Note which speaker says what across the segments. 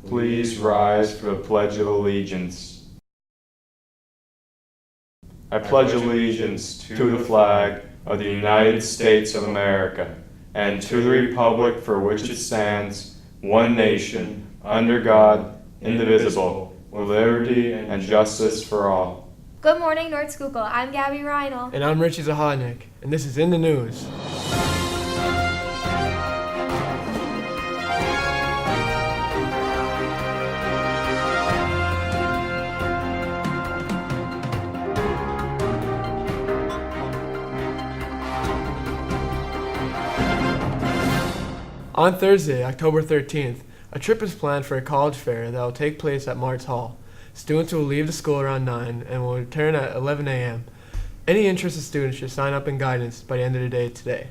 Speaker 1: Please rise for the Pledge of Allegiance. I pledge allegiance to the flag of the United States of America and to the republic for which it stands, one nation, under God, indivisible, with liberty and justice for all.
Speaker 2: Good morning, North Schuylkill. I'm Gabby Reinl.
Speaker 3: And I'm Richie Zahodnik, and this is In the News. On Thursday, October 13th, a trip is planned for a college fair that will take place at Mart's Hall. Students will leave the school around 9 and will return at 11 a.m. Any interested students should sign up in guidance by the end of the day today.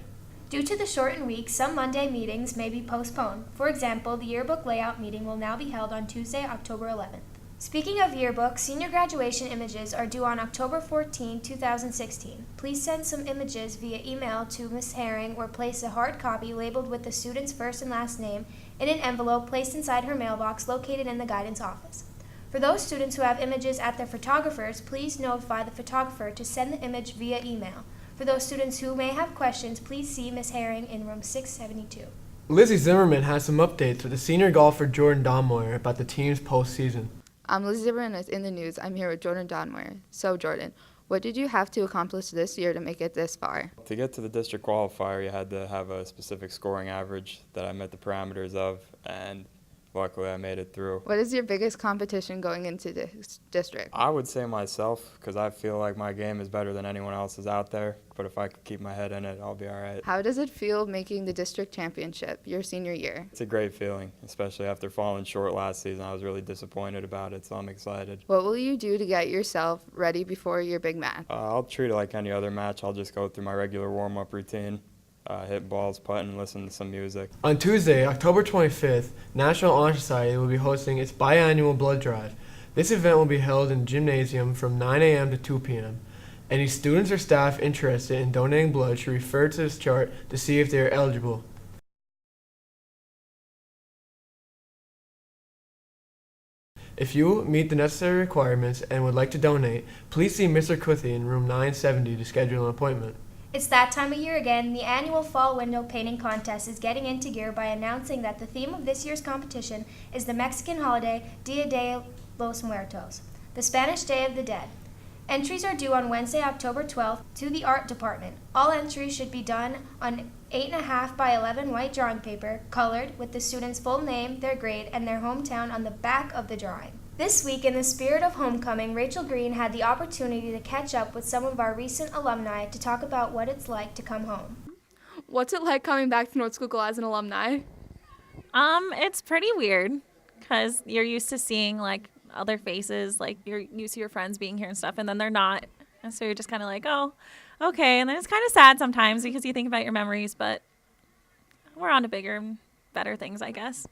Speaker 2: Due to the shortened week, some Monday meetings may be postponed. For example, the yearbook layout meeting will now be held on Tuesday, October 11th. Speaking of yearbooks, senior graduation images are due on October 14, 2016. Please send some images via email to Ms. Herring or place a hard copy labeled with the student's first and last name in an envelope placed inside her mailbox located in the guidance office. For those students who have images at their photographers, please notify the photographer to send the image via email. For those students who may have questions, please see Ms. Herring in room 672.
Speaker 3: Lizzie Zimmerman has some updates with the senior golfer Jordan Donmoyer about the team's postseason.
Speaker 4: I'm Lizzie Zimmerman with In the News. I'm here with Jordan Donmoyer. So, Jordan, what did you have to accomplish this year to make it this far?
Speaker 5: To get to the district qualifier, you had to have a specific scoring average that I met the parameters of, and luckily I made it through.
Speaker 4: What is your biggest competition going into this district?
Speaker 5: I would say myself, because I feel like my game is better than anyone else's out there, but if I could keep my head in it, I'll be all right.
Speaker 4: How does it feel making the district championship your senior year?
Speaker 5: It's a great feeling, especially after falling short last season. I was really disappointed about it, so I'm excited.
Speaker 4: What will you do to get yourself ready before your big match?
Speaker 5: I'll treat it like any other match. I'll just go through my regular warm-up routine. Hit balls, putt, and listen to some music.
Speaker 3: On Tuesday, October 25th, National Honor Society will be hosting its biannual blood drive. This event will be held in the gymnasium from 9 a.m. to 2 p.m. Any students or staff interested in donating blood should refer to this chart to see if they are eligible. If you meet the necessary requirements and would like to donate, please see Mr. Cuthie in room 970 to schedule an appointment.
Speaker 2: It's that time of year again. The annual Fall Window Painting Contest is getting into gear by announcing that the theme of this year's competition is the Mexican holiday Dia de los Muertos, the Spanish Day of the Dead. Entries are due on Wednesday, October 12th to the art department. All entries should be done on 8.5 by 11 white drawing paper, colored, with the student's full name, their grade, and their hometown on the back of the drawing. This week, in the spirit of homecoming, Rachel Green had the opportunity to catch up with some of our recent alumni to talk about what it's like to come home.
Speaker 6: What's it like coming back to North Schuylkill as an alumni?
Speaker 7: It's pretty weird because you're used to seeing like other faces, like you're used to your friends being here and stuff, and then they're not. And so you're just kind of like, oh, okay. And then it's kind of sad sometimes because you think about your memories, but we're on to bigger, better things, I guess.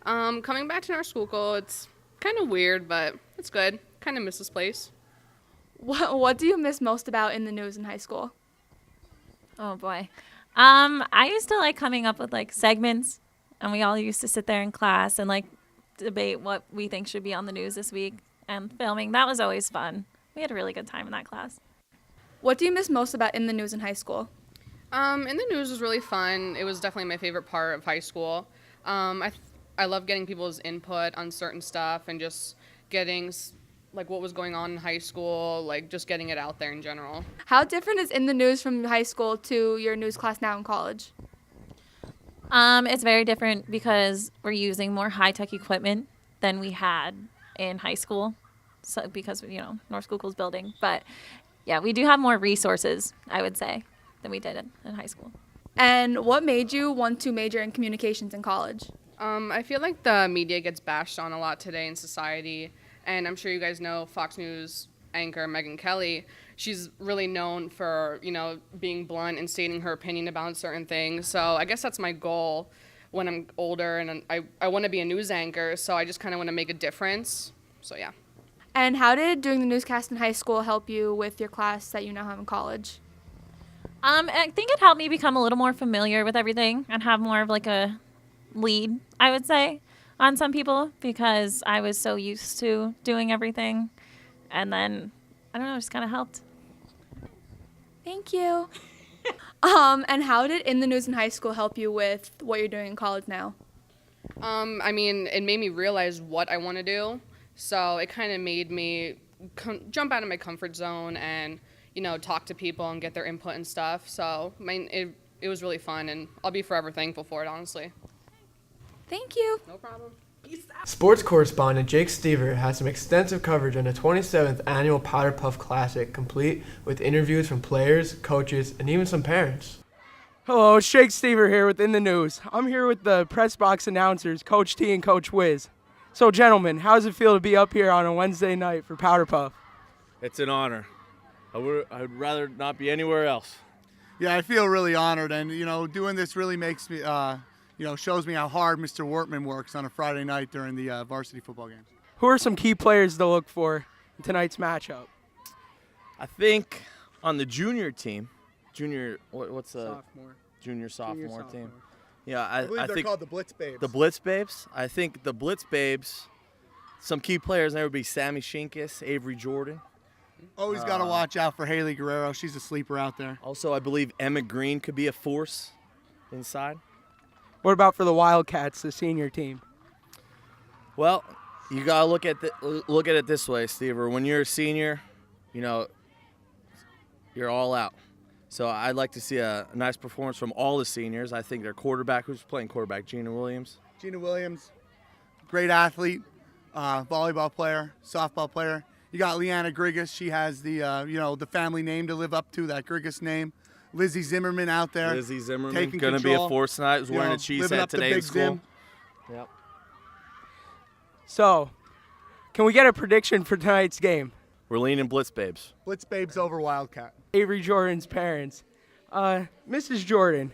Speaker 6: Coming back to North Schuylkill, it's kind of weird, but it's good. Kind of miss this place. What do you miss most about In the News in high school?
Speaker 7: Oh boy. I used to like coming up with like segments, and we all used to sit there in class and like debate what we think should be on the news this week and filming. That was always fun. We had a really good time in that class.
Speaker 6: What do you miss most about In the News in high school?
Speaker 8: In the News was really fun. It was definitely my favorite part of high school. I love getting people's input on certain stuff and just getting like what was going on in high school, like just getting it out there in general.
Speaker 6: How different is In the News from high school to your news class now in college?
Speaker 7: It's very different because we're using more high-tech equipment than we had in high school. So because, North Schuylkill's building. But yeah, we do have more resources, I would say, than we did in high school.
Speaker 6: And what made you want to major in communications in college?
Speaker 8: I feel like the media gets bashed on a lot today in society, and I'm sure you guys know Fox News anchor Megyn Kelly. She's really known for, being blunt and stating her opinion about certain things. So I guess that's my goal when I'm older, and I want to be a news anchor, so I just kind of want to make a difference. So yeah.
Speaker 6: And how did doing the newscast in high school help you with your class that you now have in college?
Speaker 7: I think it helped me become a little more familiar with everything and have more of like a lead, I would say. on some people because I was so used to doing everything. And then, I don't know, it just kind of helped.
Speaker 9: Thank you. And how did In the News in high school help you with what you're doing in college now?
Speaker 8: I mean, it made me realize what I want to do. So it kind of made me jump out of my comfort zone and, talk to people and get their input and stuff. So it was really fun, and I'll be forever thankful for it, honestly.
Speaker 9: Thank you.
Speaker 8: No problem.
Speaker 3: Sports correspondent Jake Stever has some extensive coverage on the 27th Annual Powder Puff Classic, complete with interviews from players, coaches, and even some parents.
Speaker 10: Hello, it's Jake Stever here with In the News. I'm here with the press box announcers, Coach T and Coach Wiz. So, gentlemen, how does it feel to be up here on a Wednesday night for Powder Puff?
Speaker 11: It's an honor. I would rather not be anywhere else.
Speaker 12: Yeah, I feel really honored, and doing this really makes me, shows me how hard Mr. Wortman works on a Friday night during the varsity football games.
Speaker 10: Who are some key players to look for in tonight's matchup?
Speaker 11: I think on the junior team, what's the
Speaker 10: Sophomore.
Speaker 11: Junior sophomore team?
Speaker 10: Sophomore.
Speaker 11: Yeah,
Speaker 12: I believe they're
Speaker 11: think
Speaker 12: called the Blitz Babes.
Speaker 11: the Blitz Babes. I think the Blitz Babes. Some key players there would be Sammy Shinkus, Avery Jordan.
Speaker 12: Always got to watch out for Haley Guerrero. She's a sleeper out there.
Speaker 11: Also, I believe Emma Green could be a force inside.
Speaker 10: What about for the Wildcats, the senior team?
Speaker 11: Well, you gotta look at it this way, Stever. When you're a senior, you're all out. So I'd like to see a nice performance from all the seniors. I think their quarterback, who's playing quarterback, Gina Williams.
Speaker 12: Gina Williams, great athlete, volleyball player, softball player. You got Leanna Grigas. She has the family name to live up to, that Grigas name. Lizzie Zimmerman out there.
Speaker 11: Lizzie Zimmerman,
Speaker 12: taking
Speaker 11: going to be a
Speaker 12: control.
Speaker 11: force tonight. Was wearing a cheese
Speaker 12: living
Speaker 11: hat
Speaker 12: up to
Speaker 11: today in
Speaker 12: Big
Speaker 11: school.
Speaker 12: Zim.
Speaker 11: Yep.
Speaker 10: So, can we get a prediction for tonight's game?
Speaker 11: We're leaning Blitz Babes.
Speaker 12: Blitz Babes over Wildcat.
Speaker 10: Avery Jordan's parents. Mrs. Jordan,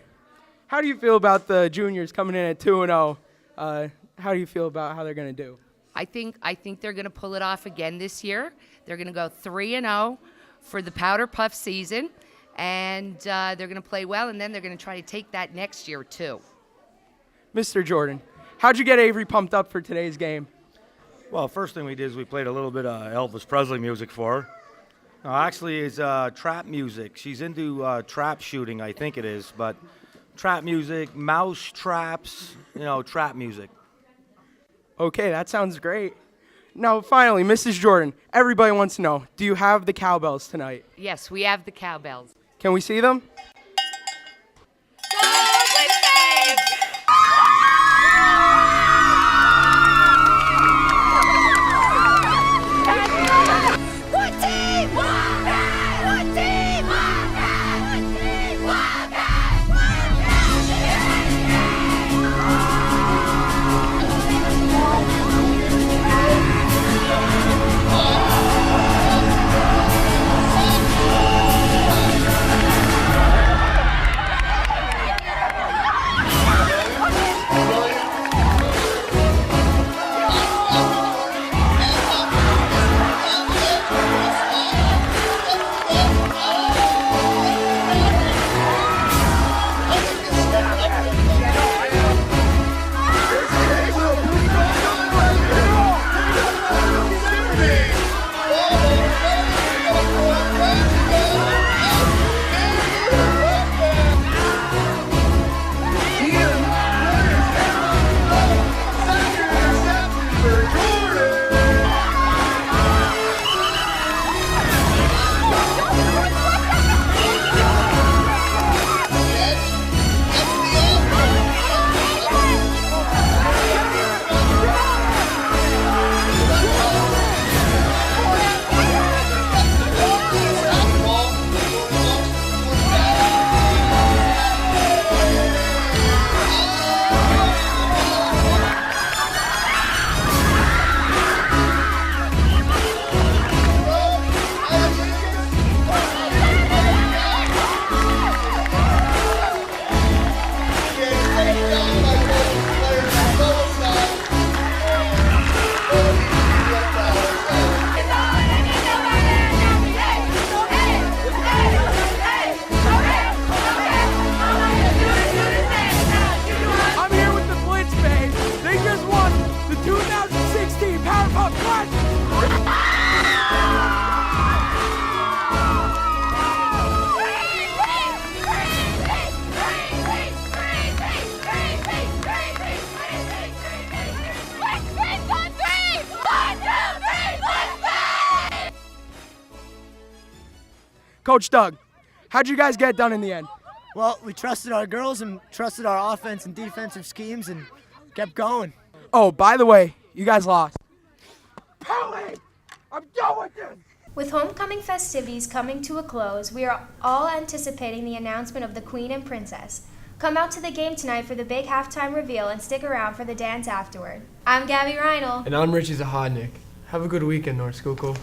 Speaker 10: how do you feel about the juniors coming in at 2-0? How do you feel about how they're going to do?
Speaker 13: I think they're going to pull it off again this year. They're going to go 3-0 for the Powder Puff season, and they're going to play well, and then they're going to try to take that next year too.
Speaker 10: Mr. Jordan, how'd you get Avery pumped up for today's game?
Speaker 14: Well, first thing we did is we played a little bit of Elvis Presley music for her. Actually, it's trap music. She's into trap shooting, I think it is, but trap music, mouse traps, trap music.
Speaker 10: Okay, that sounds great. Now, finally, Mrs. Jordan, everybody wants to know, do you have the cowbells tonight?
Speaker 13: Yes, we have the cowbells.
Speaker 10: Can we see them? Coach Doug, how'd you guys get it done in the end?
Speaker 15: Well, we trusted our girls and trusted our offense and defensive schemes and kept going.
Speaker 10: Oh, by the way, you guys lost. Pelly! I'm done with this!
Speaker 2: With homecoming festivities coming to a close, we are all anticipating the announcement of the Queen and Princess. Come out to the game tonight for the big halftime reveal and stick around for the dance afterward. I'm Gabby Reinl.
Speaker 3: And I'm Richie Zahodnik. Have a good weekend, North Schuylkill.